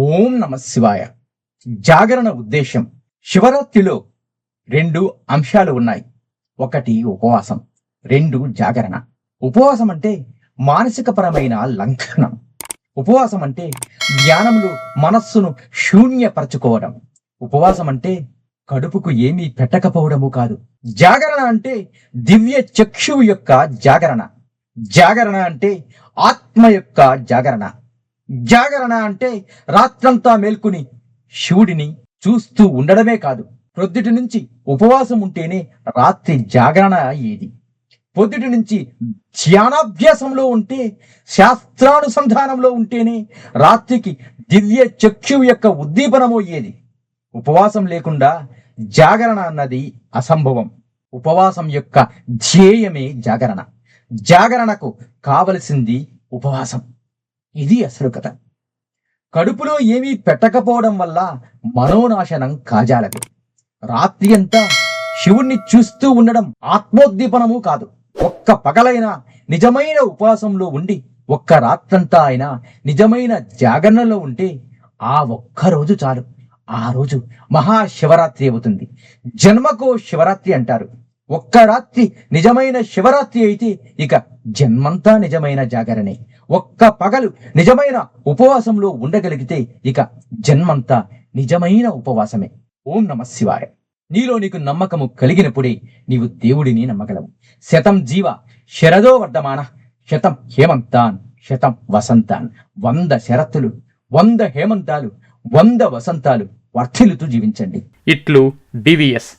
ఓం నమ శివాయ. జాగరణ ఉద్దేశం. శివరాత్రిలో 2 అంశాలు ఉన్నాయి. ఒకటి ఉపవాసం, 2 జాగరణ. ఉపవాసం అంటే మానసికపరమైన లంఘనం. ఉపవాసం అంటే జ్ఞానంలో మనస్సును శూన్యపరచుకోవడం. ఉపవాసం అంటే కడుపుకు ఏమీ పెట్టకపోవడము కాదు. జాగరణ అంటే దివ్య చక్షువు యొక్క జాగరణ. జాగరణ అంటే ఆత్మ యొక్క జాగరణ. జాగరణ అంటే రాత్రంతా మేల్కొని శివుడిని చూస్తూ ఉండడమే కాదు. ప్రొద్దుటి నుంచి ఉపవాసం ఉంటేనే రాత్రి జాగరణ అయ్యేది. పొద్దుటి నుంచి ధ్యానాభ్యాసంలో ఉంటే, శాస్త్రానుసంధానంలో ఉంటేనే రాత్రికి దివ్య చక్షువు యొక్క ఉద్దీపనము అయ్యేది. ఉపవాసం లేకుండా జాగరణ అన్నది అసంభవం. ఉపవాసం యొక్క ధ్యేయమే జాగరణ. జాగరణకు కావలసింది ఉపవాసం. ఇది అసలు కథ. కడుపులో ఏమీ పెట్టకపోవడం వల్ల మనోనాశనం కాజాలదు. రాత్రి అంతా శివుణ్ణి చూస్తూ ఉండడం ఆత్మోద్దీపనము కాదు. ఒక్క పగలైనా నిజమైన ఉపవాసంలో ఉండి, ఒక్క రాత్రంతా అయినా నిజమైన జాగరణలో ఉంటే ఆ ఒక్కరోజు చాలు. ఆ రోజు మహాశివరాత్రి అవుతుంది. జన్మకో శివరాత్రి అంటారు. ఒక్క రాత్రి నిజమైన శివరాత్రి అయితే ఇక జన్మంతా నిజమైన జాగరణే. ఒక్క పగలు నిజమైన ఉపవాసంలో ఉండగలిగితే ఇక జన్మంతా నిజమైన ఉపవాసమే. ఓం నమ శివాయ. నీకు నమ్మకము కలిగినప్పుడే నీవు దేవుడిని నమ్మగలవు. శతం జీవ శరదో వర్ధమాన, శతం హేమంతాన్ శతం వసంతాన్. 100 శరత్తులు, 100 హేమంతాలు, 100 వసంతాలు వర్ధిల్లుతూ జీవించండి. ఇట్లు డివిఎస్.